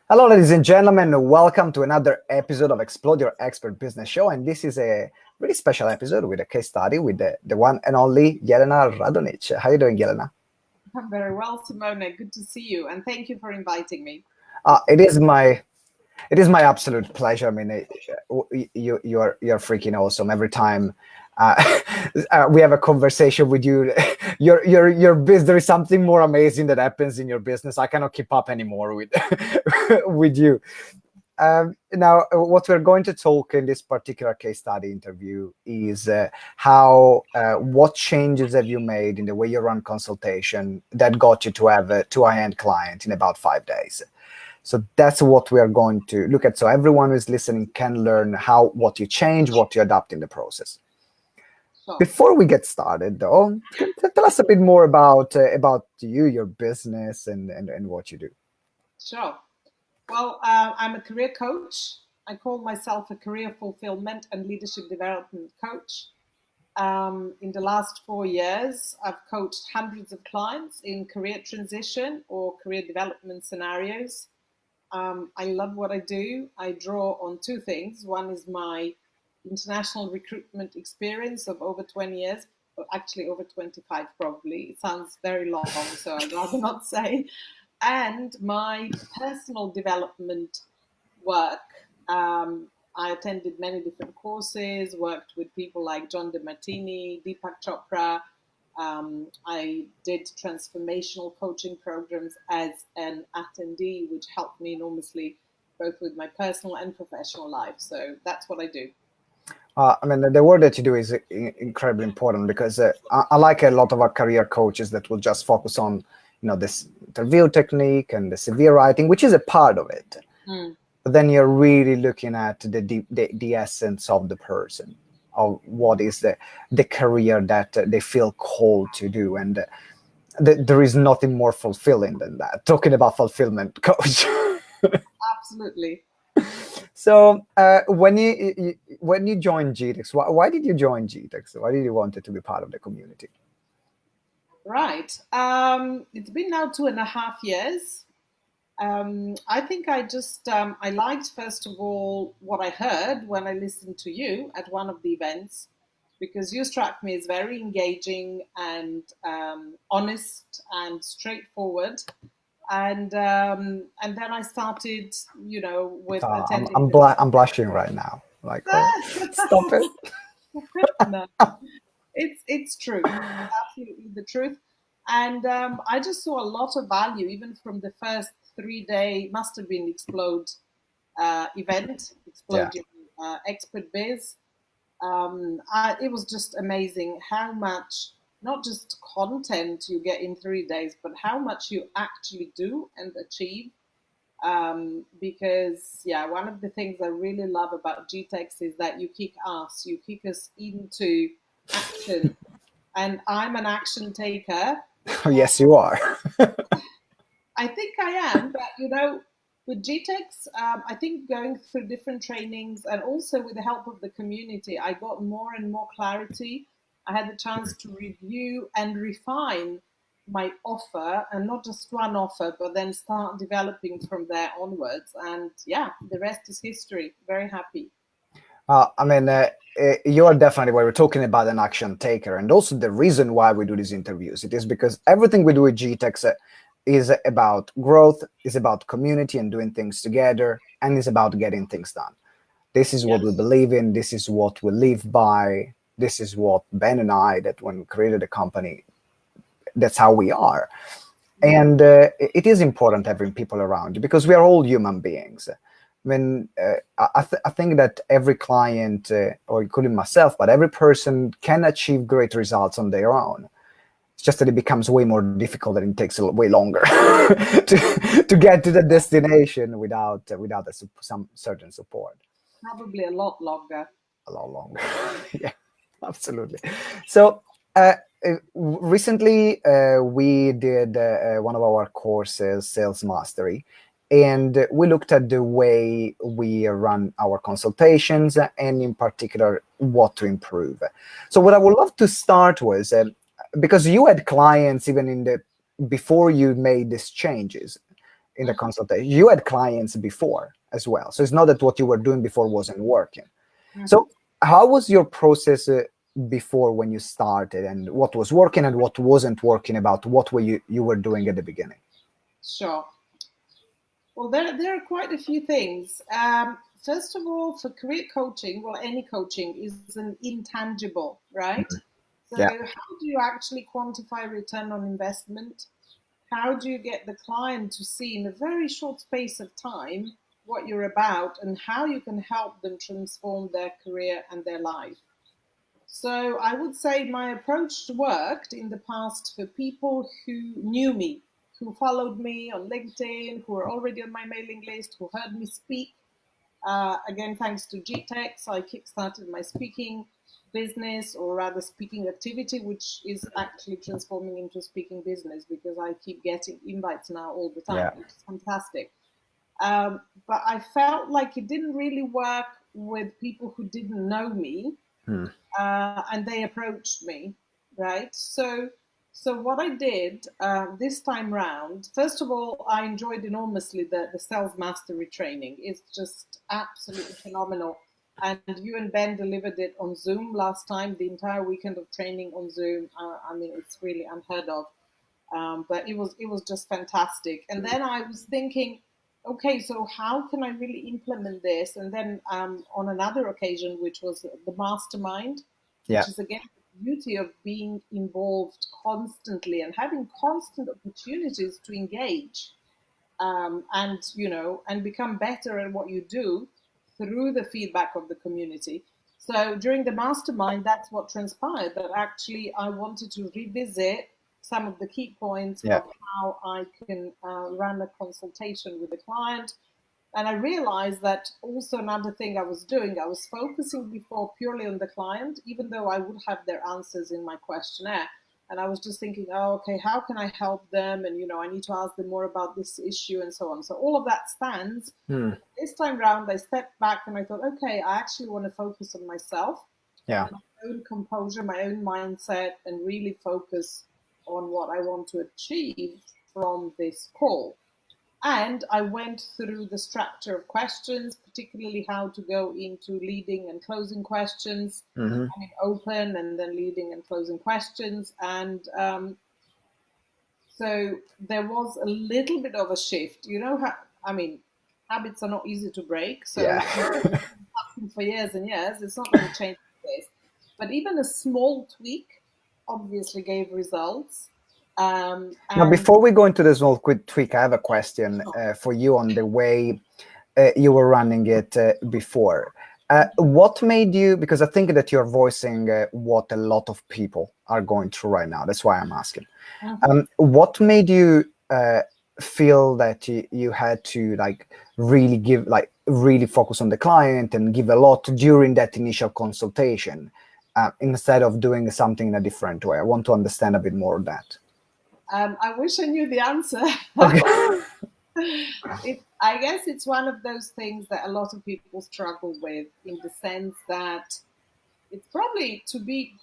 Hello, ladies and gentlemen. Welcome to another episode of Explode Your Expert Business Show. And this is a really special episode with a case study with the one and only Jelena Radonjic. How are you doing, Jelena? I'm very well, Simone. Good to see you, and thank you for inviting me. It is my absolute pleasure. I mean, you're freaking awesome every time. Uh, we have a conversation with you. Your business. There is something more amazing that happens in your business. I cannot keep up anymore with with you. Now, what we're going to talk in this particular case study interview is what changes have you made in the way you run consultation that got you to have a two-end client in about 5 days. So that's what we are going to look at. So everyone who is listening can learn what you change, what you adapt in the process. Sure. Before we get started, though, tell us a bit more about you, your business, and what you do. Sure. Well, I'm a career coach. I call myself a career fulfillment and leadership development coach. In the last 4 years, I've coached hundreds of clients in career transition or career development scenarios. I love what I do. I draw on two things. One is my international recruitment experience of over 20 years, actually over 25 probably. It sounds very long, so I'd rather not say. And my personal development work. I attended many different courses, worked with people like John DeMartini, Deepak Chopra. I did transformational coaching programs as an attendee, which helped me enormously both with my personal and professional life. So that's what I do. I mean, the work that you do is incredibly important because I like a lot of our career coaches that will just focus on, this interview technique and the CV writing, which is a part of it. But then you're really looking at the essence of the person, of what is the career that they feel called to do. And there is nothing more fulfilling than that. Talking about fulfillment, coach. Absolutely. So when you joined GTeX, why did you join GTeX? Why did you want it to be part of the community? Right. It's been now 2.5 years. I think I liked, first of all, what I heard when I listened to you at one of the events, because you struck me as very engaging and honest and straightforward. And then I started, with attending I'm blushing right now. Like, oh, stop it. No, it's true. It's absolutely the truth. And I just saw a lot of value, even from the first 3 day, must have been Explode event, Yeah. Explode Expert Biz. It was just amazing how much, not just content you get in 3 days, but how much you actually do and achieve. Because, yeah, one of the things I really love about GTeX is that you kick us into action. And I'm an action taker. Oh, yes, you are. I think I am, but with GTeX, I think going through different trainings and also with the help of the community, I got more and more clarity. I had the chance to review and refine my offer, and not just one offer, but then start developing from there onwards. And yeah, the rest is history. Very happy. I mean, you are definitely where we're talking about an action taker, and also the reason why we do these interviews. It is because everything we do with GTeX is about growth, is about community and doing things together, and is about getting things done. This is what we Yes. believe in. This is what we live by. This is what Ben and I, that when we created the company, that's how we are. And it is important having people around you because we are all human beings. When I think that every client, or including myself, but every person can achieve great results on their own. It's just that it becomes way more difficult and it takes way longer to get to the destination without some certain support. Probably a lot longer. A lot longer. Yeah, absolutely. So recently we did one of our courses, Sales Mastery, and we looked at the way we run our consultations and in particular what to improve. So what I would love to start was, because you had clients even before you made these changes, in the consultation. You had clients before as well, so it's not that what you were doing before wasn't working. So how was your process before, when you started, and what was working and what wasn't working about what were you were doing at the beginning? Sure. Well, there are quite a few things. First of all, for career coaching, well, any coaching is an intangible, right? So Yeah. how do you actually quantify return on investment? How do you get the client to see in a very short space of time what you're about and how you can help them transform their career and their life? So I would say my approach worked in the past for people who knew me, who followed me on LinkedIn, who were already on my mailing list, who heard me speak. Again, thanks to GTeX, I kickstarted my speaking business, or rather speaking activity, which is actually transforming into speaking business because I keep getting invites now all the time, Yeah. which is fantastic. But I felt like it didn't really work with people who didn't know me, and they approached me, right? So what I did this time round, first of all, I enjoyed enormously the sales mastery training. It's just absolutely phenomenal. And you and Ben delivered it on Zoom last time, the entire weekend of training on Zoom. I mean, it's really unheard of. But it was just fantastic. And then I was thinking, okay, so how can I really implement this? And then on another occasion, which was the mastermind, Yeah. which is again the beauty of being involved constantly and having constant opportunities to engage, and become better at what you do through the feedback of the community. So during the mastermind, that's what transpired, that actually I wanted to revisit some of the key points Yeah. of how I can run a consultation with a client. And I realized that also another thing I was doing, I was focusing before purely on the client, even though I would have their answers in my questionnaire. And I was just thinking, oh, okay, how can I help them? And, I need to ask them more about this issue and so on. So all of that stands. This time round, I stepped back and I thought, okay, I actually want to focus on myself, Yeah. my own composure, my own mindset, and really focus on what I want to achieve from this call. And I went through the structure of questions, particularly how to go into leading and closing questions. I mean, open and then leading and closing questions. And so there was a little bit of a shift. I mean, habits are not easy to break. So Yeah. for years and years, it's not going to change this. But even a small tweak obviously gave results. Now, And before we go into this small quick tweak, I have a question for you on the way you were running it before. What made you, because I think that you're voicing what a lot of people are going through right now. That's why I'm asking. What made you feel that you had to really focus on the client and give a lot during that initial consultation instead of doing something in a different way? I want to understand a bit more of that. I wish I knew the answer. Okay. I guess it's one of those things that a lot of people struggle with, in the sense that it's probably, to be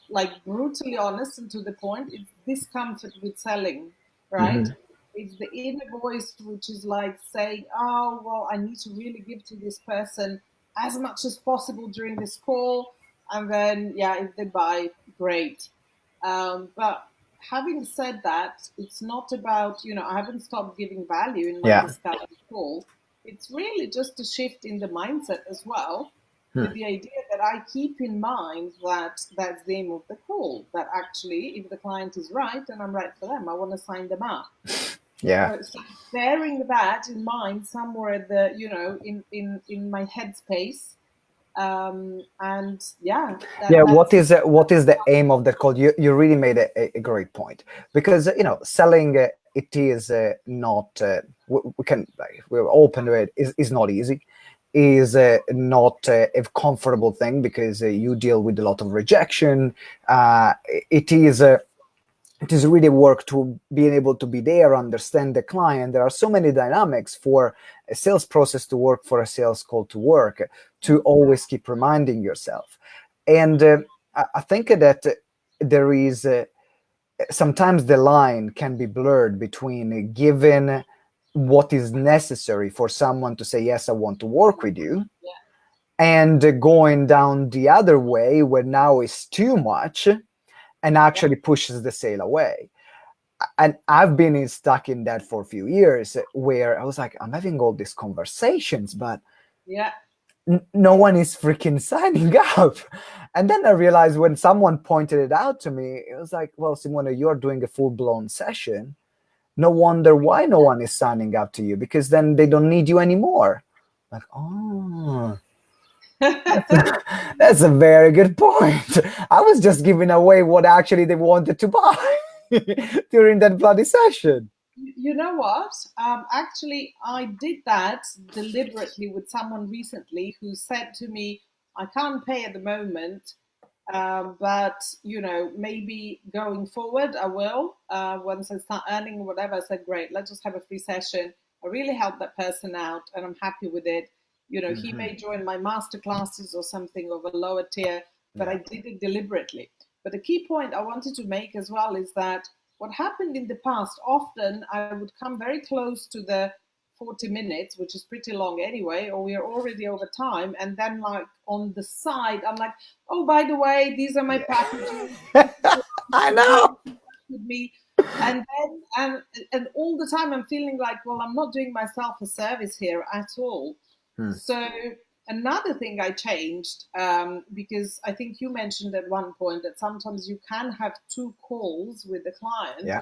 brutally honest and to the point, it's discomfort with selling, right? It's the inner voice which is like saying, oh, well, I need to really give to this person as much as possible during this call. And then, yeah, if they buy, great. But having said that, it's not about, I haven't stopped giving value in my discovery call. It's really just a shift in the mindset as well, with the idea that I keep in mind that that's the aim of the call, that actually, if the client is right and I'm right for them, I want to sign them up. Yeah. So bearing that in mind somewhere at the, in my headspace. And yeah. What is the aim of the call? You really made a great point, because selling it is not we're open to it, is not easy, is not a comfortable thing, because you deal with a lot of rejection. It is really work to being able to be there, understand the client. There are so many dynamics for a sales process to work, for a sales call to work, to always keep reminding yourself. And I think that there is sometimes the line can be blurred between giving what is necessary for someone to say, yes, I want to work with you, Yeah. and going down the other way where now is too much and actually pushes the sale away. And I've been stuck in that for a few years, where I was like, I'm having all these conversations, but Yeah. no one is freaking signing up. And then I realized, when someone pointed it out to me, it was like, well, Simone, you're doing a full-blown session. No wonder why no one is signing up to you, because then they don't need you anymore. Like, oh, that's a very good point. I was just giving away what actually they wanted to buy during that bloody session. You know what? Actually, I did that deliberately with someone recently who said to me, I can't pay at the moment, but maybe going forward I will. Once I start earning or whatever, I said, great, let's just have a free session. I really helped that person out and I'm happy with it. He Mm-hmm. may join my master classes or something of a lower tier, but Yeah. I did it deliberately. But the key point I wanted to make as well is that what happened in the past, often I would come very close to the 40 minutes, which is pretty long anyway, or we are already over time. And then, like, on the side, I'm like, oh, by the way, these are my packages. I know. With me. And then, and all the time, I'm feeling like, well, I'm not doing myself a service here at all. Hmm. So another thing I changed, because I think you mentioned at one point that sometimes you can have two calls with the client. Yeah.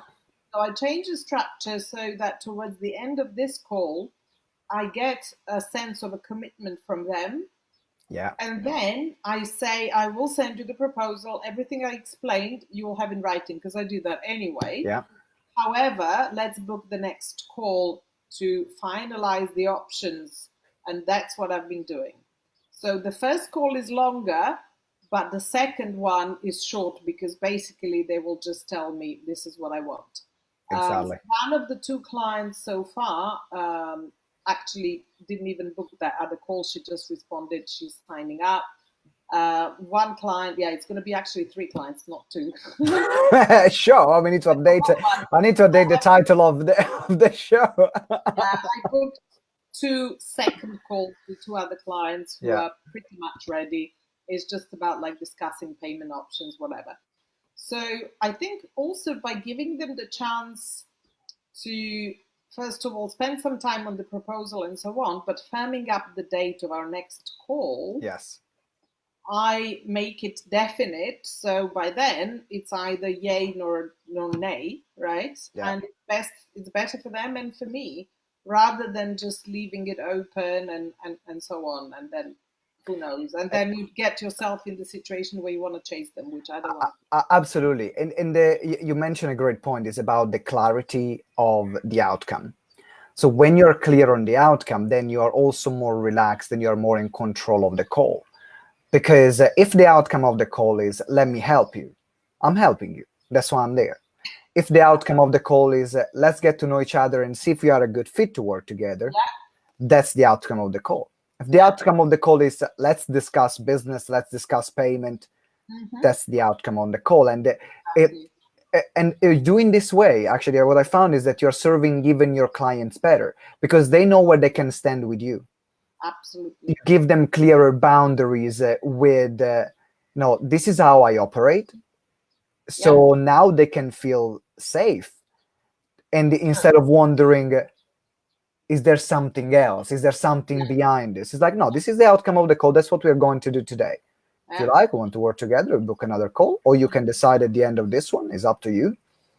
So I changed the structure so that towards the end of this call, I get a sense of a commitment from them. Yeah. And then I say, I will send you the proposal. Everything I explained, you will have in writing, because I do that anyway. Yeah. However, let's book the next call to finalize the options. And that's what I've been doing. So the first call is longer, but the second one is short, because basically they will just tell me, this is what I want. Exactly. One of the two clients so far actually didn't even book that other call. She just responded, she's signing up. One client, yeah, it's going to be actually three clients, not two. Sure. I need to update. I need to update the title of the show. I booked two second calls with two other clients who Yeah. are pretty much ready. It's just about like discussing payment options, whatever. So I think also by giving them the chance to, first of all, spend some time on the proposal and so on, but firming up the date of our next call, Yes. I make it definite. So by then it's either yay nor nay, right? Yeah. And it's better for them and for me, rather than just leaving it open and so on. And then who knows? And then you get yourself in the situation where you want to chase them, which I don't want. Absolutely. And you mentioned a great point. It's about the clarity of the outcome. So when you're clear on the outcome, then you are also more relaxed and you're more in control of the call. Because if the outcome of the call is, let me help you, I'm helping you. That's why I'm there. If the outcome of the call is, let's get to know each other and see if we are a good fit to work together, that's the outcome of the call. If the outcome of the call is, let's discuss business, let's discuss payment, that's the outcome on the call. And doing this way, actually, what I found is that you're serving even your clients better, because they know where they can stand with you. Absolutely. You give them clearer boundaries with, no, this is how I operate. So now they can feel safe. And instead of wondering, is there something else? Is there something behind this? It's like, no, this is the outcome of the call. That's what we're going to do today. If you like, we want to work together, book another call, or you can decide at the end of this one. It's up to you.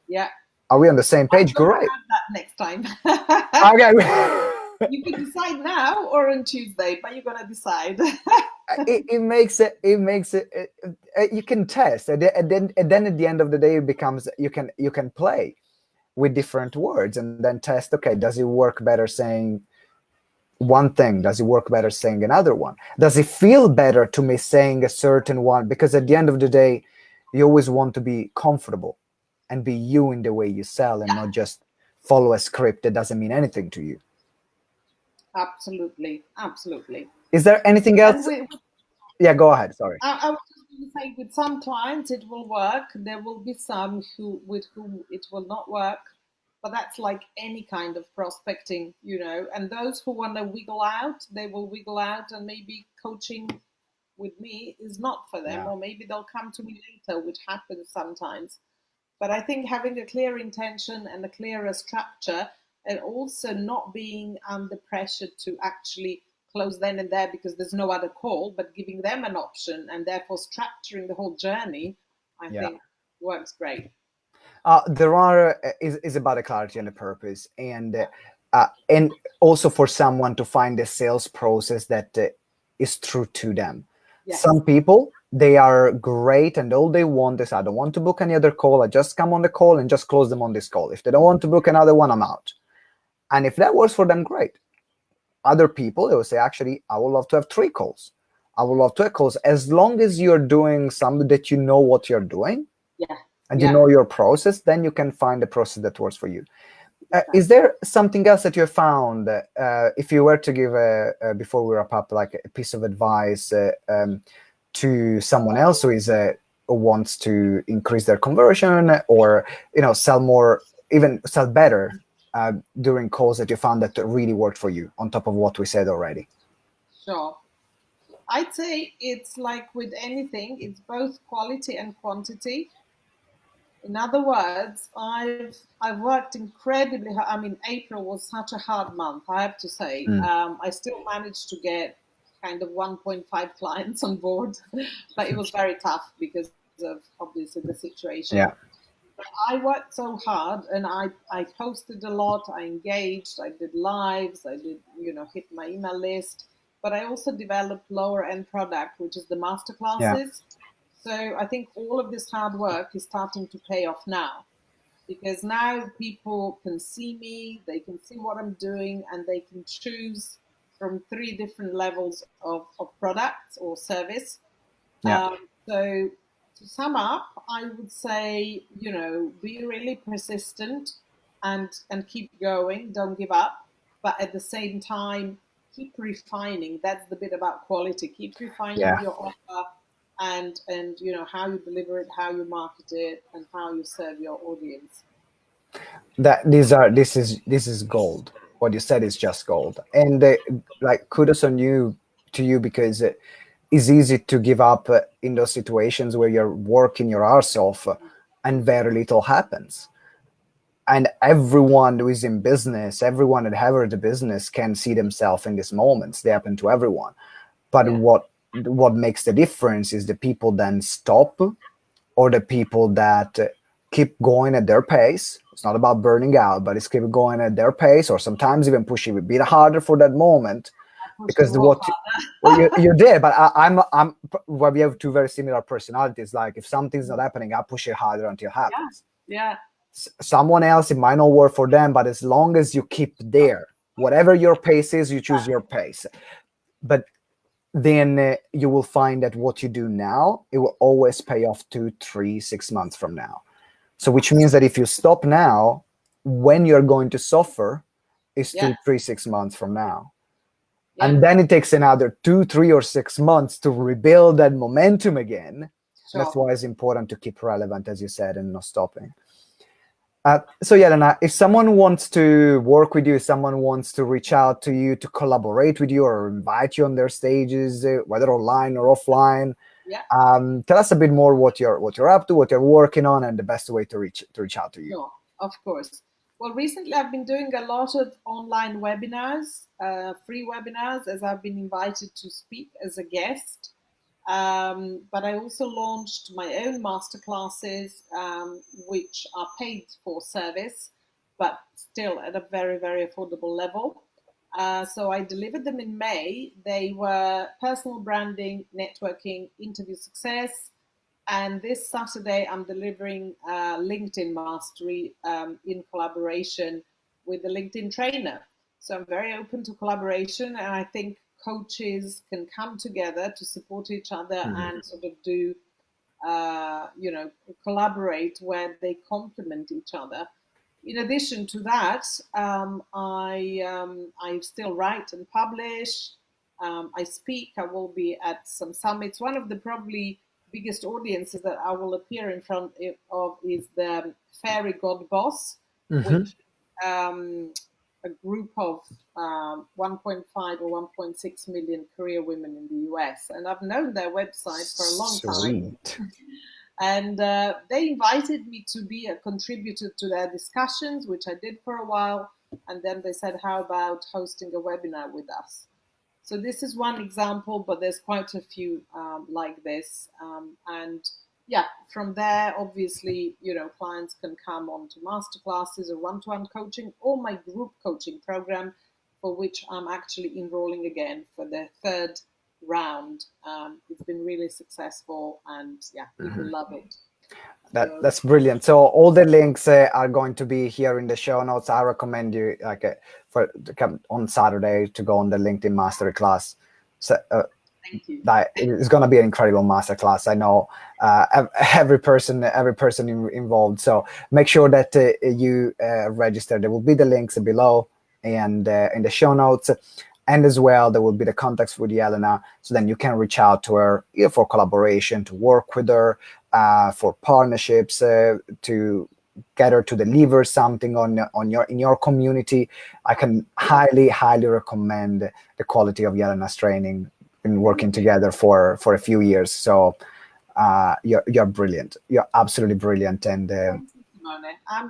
Yeah. Are we on the same page? Great. That next time. Okay. You can decide now or on Tuesday, but you're gonna decide. it makes it. You can test, and then at the end of the day, it becomes you can play with different words and then test. Okay, does it work better saying one thing? Does it work better saying another one? Does it feel better to me saying a certain one? Because at the end of the day, you always want to be comfortable and be you in the way you sell, and not just follow a script that doesn't mean anything to you. Absolutely. Is there anything else? Yeah, go ahead. Sorry. I was just going to say, with some clients it will work. There will be some with whom it will not work. but that's like any kind of prospecting, and those who want to wiggle out, they will wiggle out, and maybe coaching with me is not for them, Yeah. or maybe they'll come to me later, which happens sometimes. But I think having a clear intention and a clearer structure, and also not being under pressure to actually close then and there because there's no other call, but giving them an option and therefore structuring the whole journey, I Yeah. think works great. There are is about the clarity and the purpose, and also for someone to find a sales process that is true to them. Yes. Some people, they are great, and all they want is, I don't want to book any other call. I just come on the call and just close them on this call. If they don't want to book another one, I'm out. And if that works for them, great. Other people, they will say, actually, I would love to have 3 calls. I would love to have calls, as long as you're doing something that you know what you're doing. Yeah. And you know your process, then you can find a process that works for you. Is there something else that you have found, if you were to give, before we wrap up, like a piece of advice to someone else who wants to increase their conversion, or sell more, even sell better during calls, that you found that really worked for you, on top of what we said already? Sure. I'd say it's like with anything, it's both quality and quantity. In other words, I've worked incredibly hard. I mean, April was such a hard month, I have to say. I still managed to get kind of 1.5 clients on board, but it was very tough because of obviously the situation. Yeah. I worked so hard, and I posted a lot, I engaged, I did lives, I did, hit my email list, but I also developed lower end product, which is the masterclasses. So I think all of this hard work is starting to pay off now, because now people can see me, they can see what I'm doing, and they can choose from 3 different levels of products or service. Yeah. So to sum up, I would say, be really persistent and keep going, don't give up, but at the same time, keep refining. That's the bit about quality. Keep refining Yeah. your offer, and how you deliver it, how you market it, and how you serve your audience. This is gold. What you said is just gold, and like, kudos on you, to you, because it's easy to give up in those situations where you're working your arse off, and very little happens. And everyone who is in business, everyone that ever the business, can see themselves in these moments. They happen to everyone. But Yeah. what makes the difference is the people then stop, or the people that keep going at their pace. It's not about burning out, but it's keep going at their pace, or sometimes even pushing a bit harder for that moment. Push a Because lot well, you did, but I'm well, we have 2 very similar personalities. Like, if something's not happening, I push it harder until it happens. Yeah. Someone else, it might not work for them, but as long as you keep there, whatever your pace is, you choose your pace. But then you will find that what you do now, it will always pay off 2, 3, 6 months from now. So which means that if you stop now, when you're going to suffer is 2, 3, 6 months from now. Yeah. And then it takes another 2, 3, or 6 months to rebuild that momentum again. Sure. That's why it's important to keep relevant, as you said, and not stopping. So Jelena, if someone wants to work with you, if someone wants to reach out to you, to collaborate with you, or invite you on their stages, whether online or offline, Yeah. tell us a bit more what you're up to, what you're working on, and the best way to reach out to you. Sure, of course. Well, recently I've been doing a lot of online webinars, free webinars, as I've been invited to speak as a guest. But I also launched my own masterclasses, which are paid for service, but still at a very, very affordable level. So I delivered them in May. They were personal branding, networking, interview success. And this Saturday, I'm delivering LinkedIn Mastery in collaboration with the LinkedIn trainer. So I'm very open to collaboration, and I think coaches can come together to support each other and sort of do, collaborate where they complement each other. In addition to that, I still write and publish. I speak. I will be at some summits. One of the probably biggest audiences that I will appear in front of is the Fairy God Boss, which a group of 1.5 or 1.6 million career women in the US, and I've known their website for a long time. Sweet. And they invited me to be a contributor to their discussions, which I did for a while. And then they said, how about hosting a webinar with us? So this is one example, but there's quite a few like this. And yeah, from there, obviously, clients can come on to masterclasses or one-to-one coaching or my group coaching program, for which I'm actually enrolling again for the third round. It's been really successful, and yeah, people love it. That's brilliant. So all the links are going to be here in the show notes. I recommend you to come on Saturday to go on the LinkedIn masterclass. So Thank you. that is going to be an incredible masterclass. I know every person involved. So make sure that you register. There will be the links below and in the show notes. And as well, there will be the contacts with Jelena, so then you can reach out to her for collaboration, to work with her, for partnerships, to get her to deliver something in your community. I can highly recommend the quality of Jelena's training. Been working together for a few years, so you're brilliant. You're absolutely brilliant, and.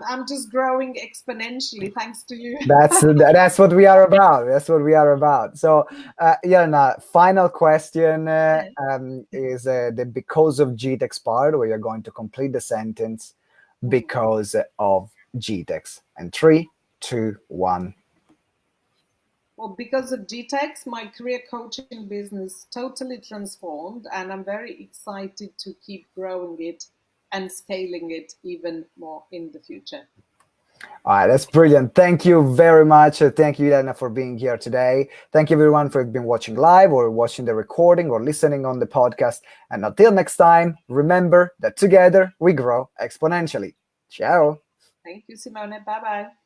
I'm just growing exponentially thanks to you. That's what we are about. That's what we are about. So, Jelena, final question is the because of GTeX part, where you're going to complete the sentence because of GTeX. And 3, 2, 1. Well, because of GTeX, my career coaching business totally transformed, and I'm very excited to keep growing it and scaling it even more in the future. All right, that's brilliant. Thank you very much. Thank you, Jelena, for being here today. Thank you, everyone, for being watching live or watching the recording or listening on the podcast. And until next time, remember that together we grow exponentially. Ciao. Thank you, Simone. Bye-bye.